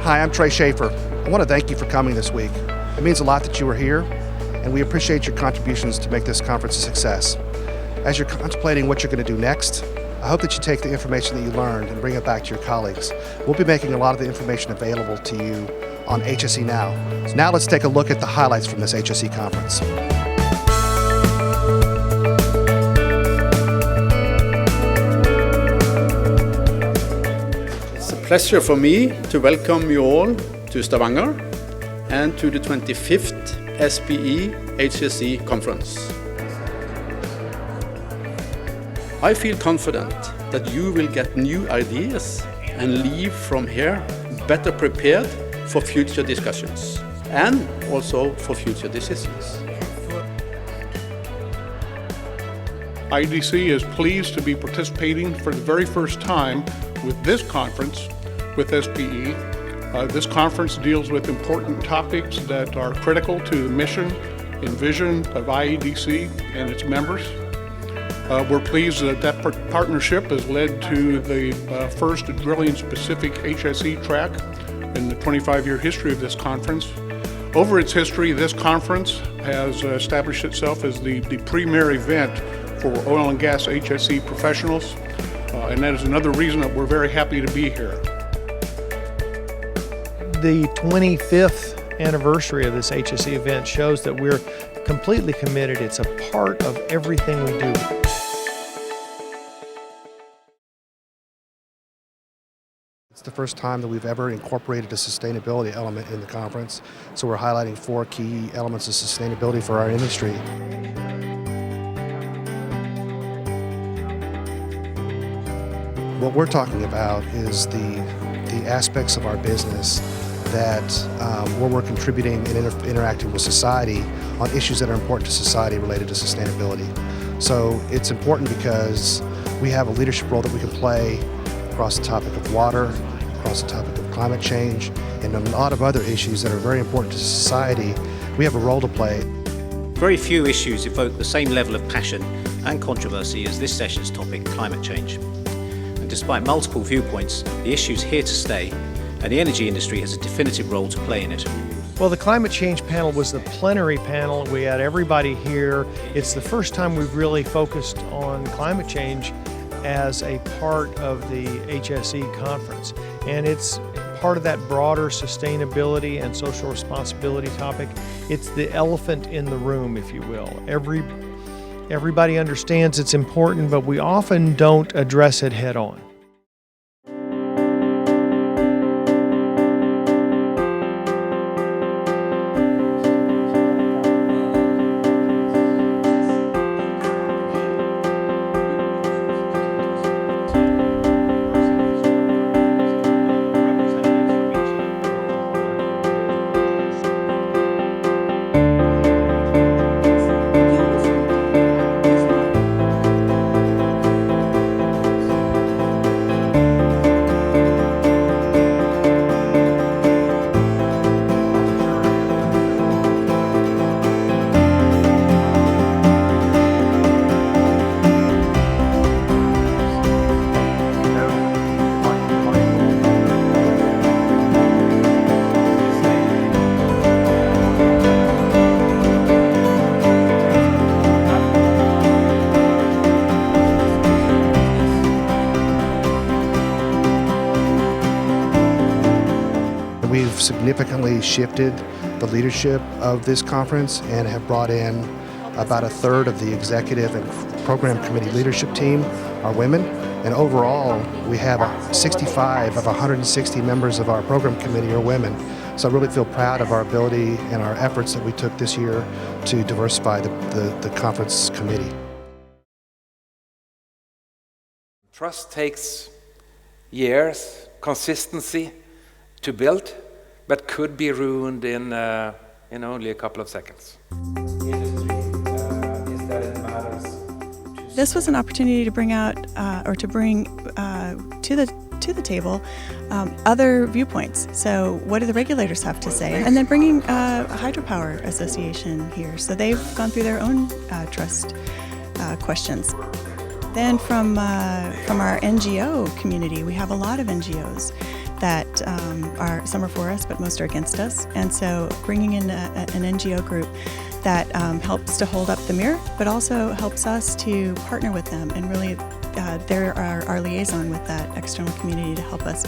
Hi, I'm Trey Schaefer. I want to thank you for coming this week. It means a lot that you are here, and we appreciate your contributions to make this conference a success. As you're contemplating what you're going to do next, I hope that you take the information that you learned and bring it back to your colleagues. We'll be making a lot of the information available to you on HSE Now. So now let's take a look at the highlights from this HSE conference. It's a pleasure for me to welcome you all to Stavanger and to the 25th SPE HSE conference. I feel confident that you will get new ideas and leave from here better prepared for future discussions and also for future decisions. IDC is pleased to be participating for the very first time with this conference with SPE. This conference deals with important topics that are critical to the mission and vision of IEDC and its members. We're pleased that partnership has led to the first drilling-specific HSE track in the 25-year history of this conference. Over its history, this conference has established itself as the premier event for oil and gas HSE professionals, and that is another reason that we're very happy to be here. The 25th anniversary of this HSE event shows that we're completely committed. It's a part of everything we do. It's the first time that we've ever incorporated a sustainability element in the conference, so we're highlighting 4 key elements of sustainability for our industry. What we're talking about is the aspects of our business that where we're contributing and interacting with society on issues that are important to society related to sustainability. So it's important because we have a leadership role that we can play across the topic of water, across the topic of climate change, and a lot of other issues that are very important to society. We have a role to play. Very few issues evoke the same level of passion and controversy as this session's topic, climate change. And despite multiple viewpoints, the issue's here to stay, and the energy industry has a definitive role to play in it. Well, the climate change panel was the plenary panel. We had everybody here. It's the first time we've really focused on climate change as a part of the HSE conference. And it's part of that broader sustainability and social responsibility topic. It's the elephant in the room, if you will. Everybody understands it's important, but we often don't address it head on. We've significantly shifted the leadership of this conference and have brought in about 1/3 of the executive and program committee leadership team are women. And overall, we have 65 of 160 members of our program committee are women. So I really feel proud of our ability and our efforts that we took this year to diversify the conference committee. Trust takes years, consistency to build, but could be ruined in only a couple of seconds. This was an opportunity to bring out, to bring to the table other viewpoints. So what do the regulators have to say? And then bringing a hydropower association here. So they've gone through their own trust questions. Then from our NGO community, we have a lot of NGOs. that some are for us, but most are against us. And so bringing in an NGO group that helps to hold up the mirror, but also helps us to partner with them, and really they're our liaison with that external community to help us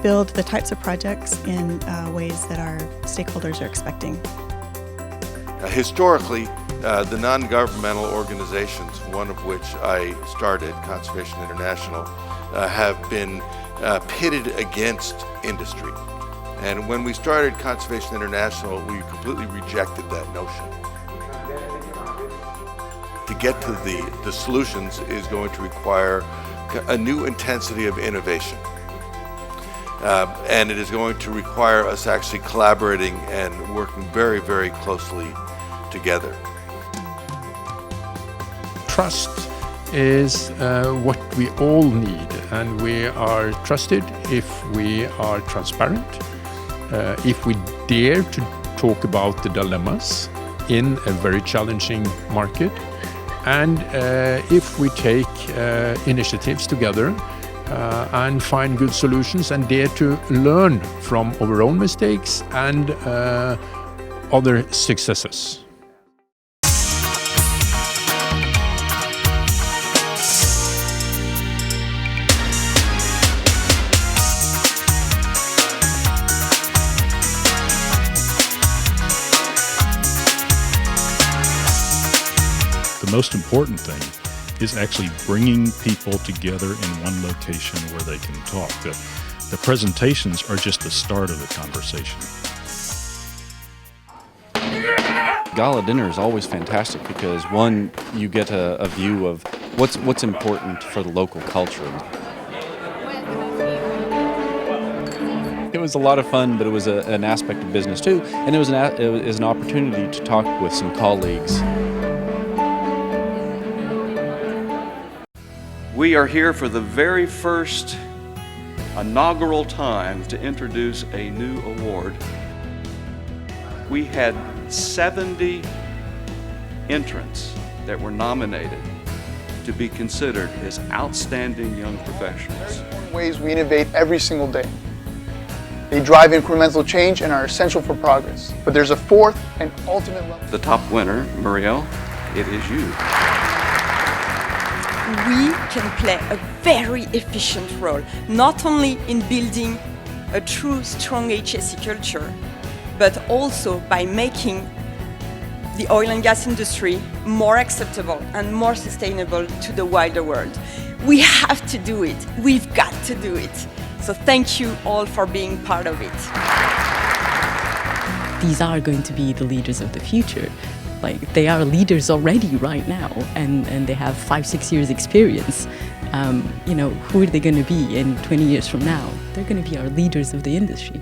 build the types of projects in ways that our stakeholders are expecting. Historically, the non-governmental organizations, one of which I started, Conservation International, have been pitted against industry. And when we started Conservation International, we completely rejected that notion. To get to the solutions is going to require a new intensity of innovation. And it is going to require us actually collaborating and working very, very closely together. Trust is what we all need, and we are trusted if we are transparent, if we dare to talk about the dilemmas in a very challenging market, and if we take initiatives together and find good solutions and dare to learn from our own mistakes and other successes. The most important thing is actually bringing people together in one location where they can talk. The presentations are just the start of the conversation. Gala dinner is always fantastic because, one, you get a view of what's important for the local culture. It was a lot of fun, but it was an aspect of business too, and it was an opportunity to talk with some colleagues. We are here for the very first inaugural time to introduce a new award. We had 70 entrants that were nominated to be considered as outstanding young professionals. Ways we innovate every single day. They drive incremental change and are essential for progress. But there's a fourth and ultimate level. The top winner, Muriel, it is you. We can play a very efficient role, not only in building a true strong HSE culture, but also by making the oil and gas industry more acceptable and more sustainable to the wider world. We have to do it. We've got to do it. So thank you all for being part of it. These are going to be the leaders of the future. Like, they are leaders already right now, and they have 5-6 years experience. You know, who are they going to be in 20 years from now? They're going to be our leaders of the industry.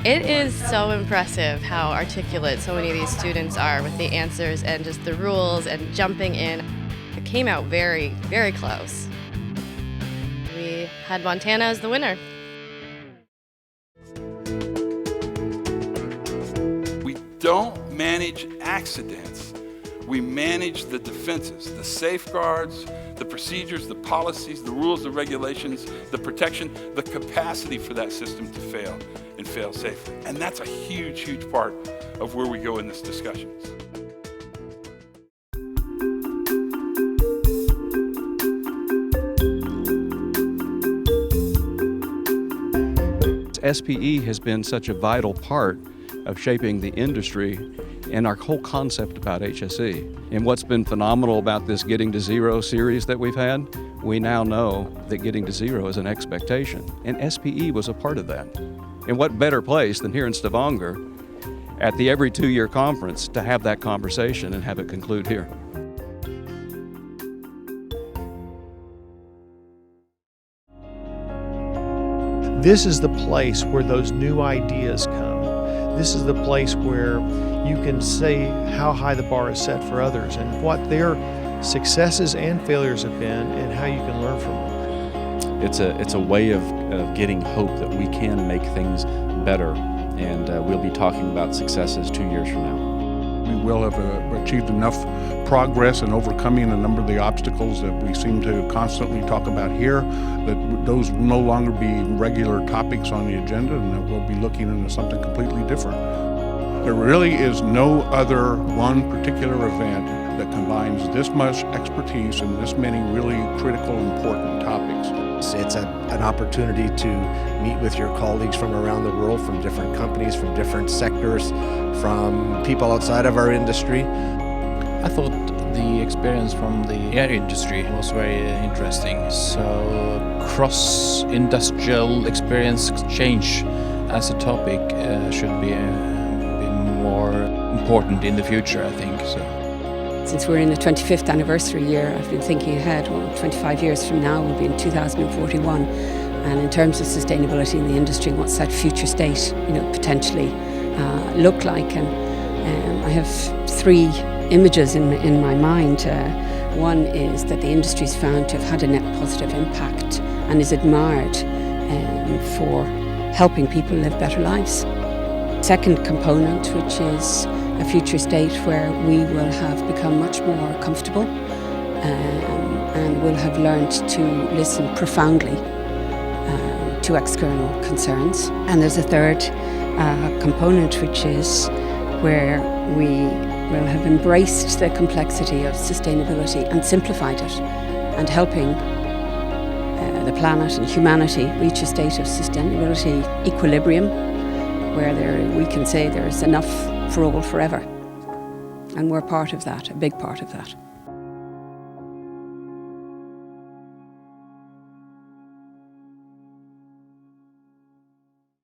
It is so impressive how articulate so many of these students are with the answers and just the rules and jumping in. It came out very, very close. We had Montana as the winner. We don't manage accidents. We manage the defenses, the safeguards, the procedures, the policies, the rules, the regulations, the protection, the capacity for that system to fail and fail safely. And that's a huge, huge part of where we go in this discussion. SPE has been such a vital part of shaping the industry and our whole concept about HSE. And what's been phenomenal about this Getting to Zero series that we've had, we now know that getting to zero is an expectation, and SPE was a part of that. And what better place than here in Stavanger at the every 2-year conference to have that conversation and have it conclude here. This is the place where those new ideas come. This is the place where you can say how high the bar is set for others and what their successes and failures have been and how you can learn from them. It's a way of getting hope that we can make things better, and we'll be talking about successes 2 years from now. We will have achieved enough progress in overcoming a number of the obstacles that we seem to constantly talk about here, that those will no longer be regular topics on the agenda, and that we'll be looking into something completely different. There really is no other one particular event that combines this much expertise and this many really critical, important topics. It's an opportunity to meet with your colleagues from around the world, from different companies, from different sectors, from people outside of our industry. I thought the experience from the air industry was very interesting. So cross-industrial experience exchange as a topic should be more important in the future, I think. Since we're in the 25th anniversary year, I've been thinking ahead. Well, 25 years from now will be in 2041. And in terms of sustainability in the industry, what's that future state, potentially look like? And I have three images in my mind. One is that the industry's found to have had a net positive impact and is admired for helping people live better lives. Second component, which is a future state where we will have become much more comfortable and will have learned to listen profoundly to external concerns. And there's a third component, which is where we will have embraced the complexity of sustainability and simplified it, and helping the planet and humanity reach a state of sustainability equilibrium, where we can say there is enough for all forever. And we're part of that, a big part of that.